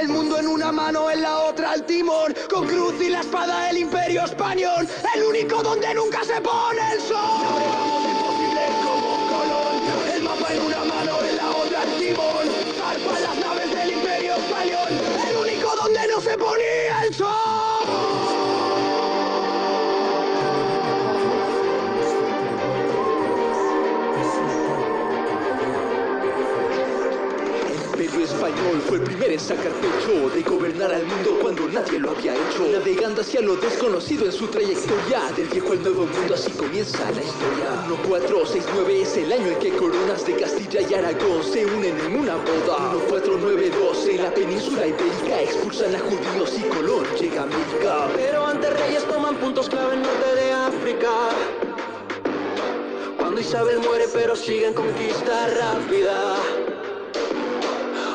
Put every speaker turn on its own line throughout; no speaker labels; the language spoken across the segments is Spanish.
El mundo en una mano, en la otra el timón. Con cruz y la espada el imperio español. El único donde nunca se pone el sol. Navegamos imposible como Colón. El mapa en una mano, en la otra el timón. Zarpan las naves del imperio español. El único donde no se ponía el sol.
El imperio español fue el primero en sacar pecho de gobernar al mundo cuando nadie lo había hecho, navegando hacia lo desconocido en su trayectoria, del viejo al nuevo mundo, así comienza la historia. 1469 es el año en que coronas de Castilla y Aragón se unen en una boda. 1492 en la península ibérica expulsan a judíos y Colón llega a América.
Pero antes reyes toman puntos clave en norte de África. Cuando Isabel muere pero sigue en conquista rápida.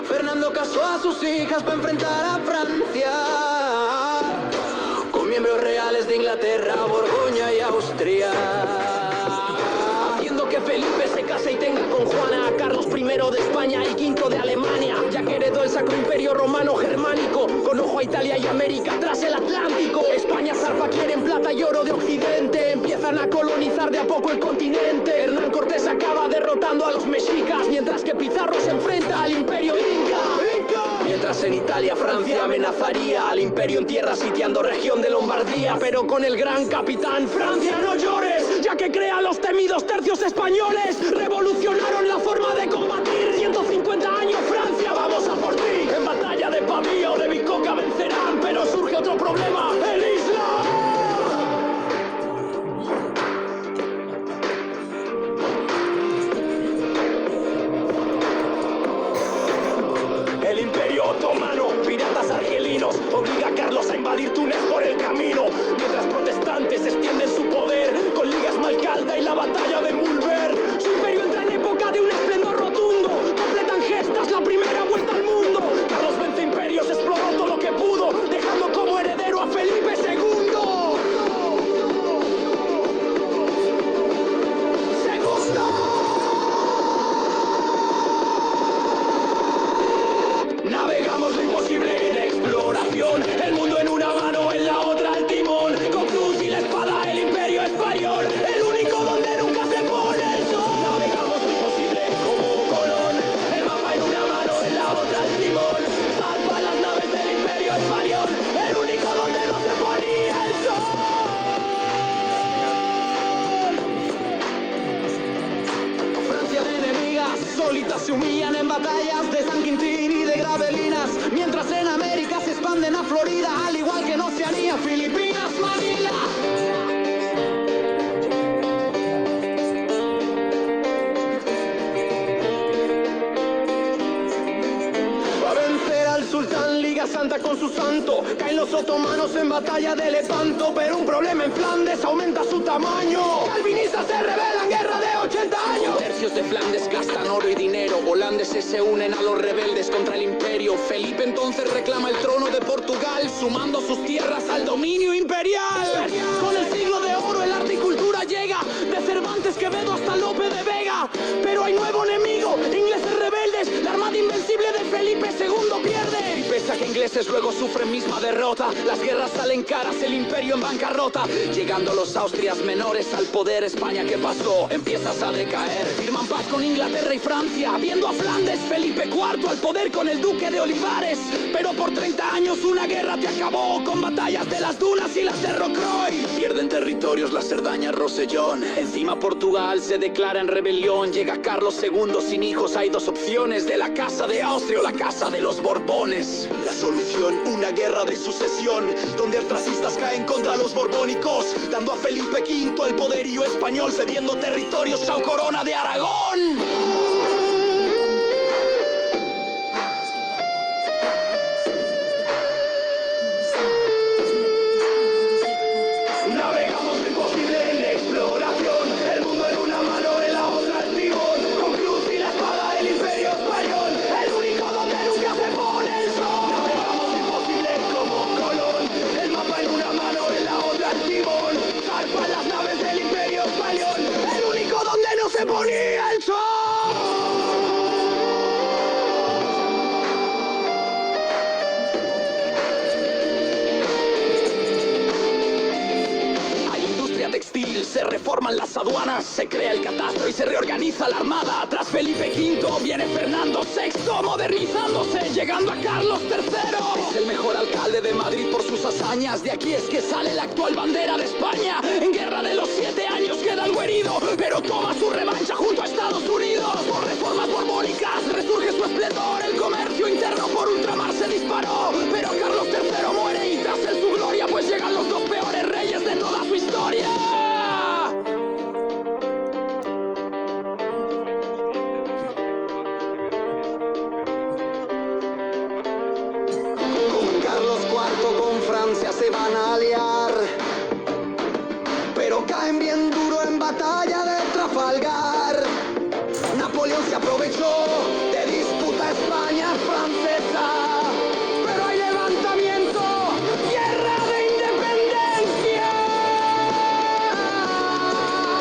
Fernando casó a sus hijas para enfrentar a Francia, con miembros reales de Inglaterra, Borgoña y Austria, haciendo que Felipe se case y tenga con Juana a Carlos I de España y V de Alemania, ya que heredó el Sacro Imperio Romano Germánico, con ojo a Italia y América tras el Atlántico. España zarpa, quieren plata y oro de Occidente, empiezan a colonizar de a poco el continente. Hernán Cortés acaba derrotando a los mexicas, mientras que Pizarro se enfrenta al Imperio Inca. Mientras en Italia Francia amenazaría al imperio en tierra sitiando región de Lombardía. Pero con el gran capitán: Francia, no llores, ya que crea los temidos tercios españoles. Revolucionaron la forma de combatir. 150 años Francia, vamos a por ti. En batalla de Pavía o de Bicoca vencerán, pero surge otro problema: el Islam. El Imperio Otomano, piratas argelinos, obliga a Carlos a invadir Túnez por el camino, mientras protestantes extienden su poder con ligas Malcalda y la batalla de Mulver. Su imperio entra en época de un esplendor rotundo, completan gestas la primera vuelta al mundo. Carlos vence imperios, exploró todo lo que pudo, dejando como heredero a Felipe II. Navegamos lo imposible en exploración, el mundo en una mano, en la otra el timón, con cruz y la espada el imperio español, el único donde nunca se pone el sol. Navegamos lo imposible como Colón, el mapa en una mano, en la otra el timón, zarpan las naves del imperio español, el único donde no se ponía el sol. Francia de enemigas solitas se humillan en batallas de San Quintín y de Gravelinas, mientras en América se expanden a Florida, al igual que en Oceanía, Filipinas, Manila. Va a vencer al sultán, Liga Santa con su santo, caen los otomanos en batalla de Lepanto, pero un problema en Flandes aumenta su tamaño. Calvinistas se rebelan, guerra de 80 años. Tercios de Flandes gastan oro y dinero, holandeses se unen a los rebeldes contra el imperio. Felipe entonces reclama el trono de Portugal, sumando sus tierras al dominio imperial. Con el siglo de oro el arte y cultura llega, de Cervantes, Quevedo hasta Lope de Vega. Pero hay nuevo enemigo, ingleses rebeldes, la armada invencible de Felipe II pierde. Y pese a que ingleses luego sufren misma derrota, las guerras salen caras, el imperio en bancarrota. Llegando los Austrias menores al poder, España, ¿qué pasó? Empiezas a decaer. Firman paz con Inglaterra y Francia, viendo a Flandes, Felipe IV al poder con el duque de Olivares. Pero por 30 años una guerra te acabó, con batallas de las Dunas y las de Rocroi. Pierden territorios la Cerdaña, Rosellón. Encima Portugal se declara en rebelión. Llega Carlos II sin hijos, hay dos opciones: de la casa de Austria o la casa de los Borbones. La solución, una guerra de sucesión, donde artracistas caen contra los borbónicos, dando a Felipe V el poderío español, cediendo territorios a Corona de Aragón. Navegamos lo imposible en la exploración, el mundo en una mano, en la otra el timón, con cruz y la espada el imperio español, el único donde nunca se pone el sol. Navegamos lo imposible como Colón, el mapa en una mano, en la otra el timón, zarpan las naves del imperio español, el único donde no se ponía el sol.
reforman las aduanas, se crea el catastro y se reorganiza la armada. Tras Felipe V viene Fernando VI, modernizándose, llegando a Carlos III. Es el mejor alcalde de Madrid por sus hazañas. De aquí es que sale la actual bandera de España. En Guerra de los 7 años queda algo herido, pero toma su revancha junto a Estados Unidos. Por reformas borbónicas resurge su esplendor. El comercio interno por ultramar se disparó, pero Carlos III muere y tras él su gloria, pues llegan los 2 peores reyes de toda su historia.
Con Carlos IV con Francia se van a aliar, pero caen bien duro en batalla de Trafalgar. Napoleón se aprovechó de disputa España francesa, pero hay levantamiento, guerra de independencia.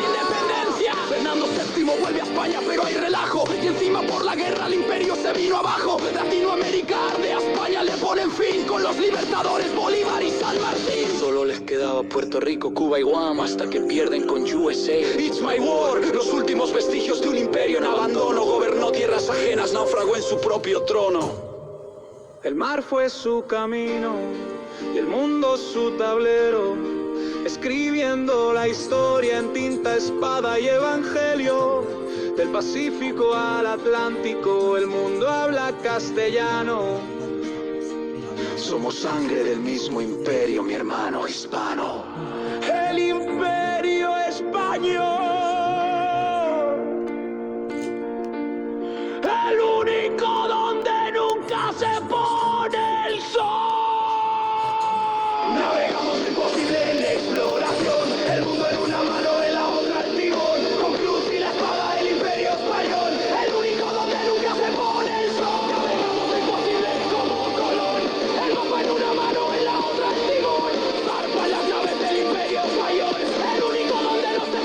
¡Independencia! Fernando VII vuelve a España, pero hay relajo, y encima por la guerra el imperio se vino abajo. Latinoamérica arde, a España le ponen fin con los libertadores Bolívar y San Martín.
Solo les quedaba Puerto Rico, Cuba y Guam hasta que pierden con USA.
It's my war, los últimos vestigios de un imperio en abandono. Gobernó tierras ajenas, naufragó en su propio trono.
El mar fue su camino y el mundo su tablero, escribiendo la historia en tinta, espada y evangelio. Del Pacífico al Atlántico, el mundo habla castellano.
Somos sangre del mismo imperio, mi hermano hispano.